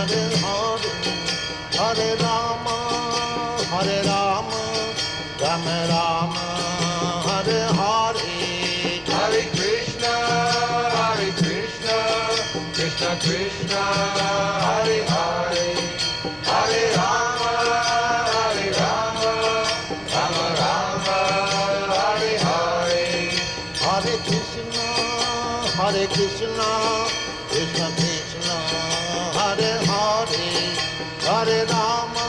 Hare Rama, Hare Rama, Rama Rama, Hare Hare. Hare Krishna, Krishna Krishna, Hare Hare, Hare Rama, Rama Rama, Hare Hare. Hare Krishna, Krishna Krishna, Hare Hare, Hare Rama,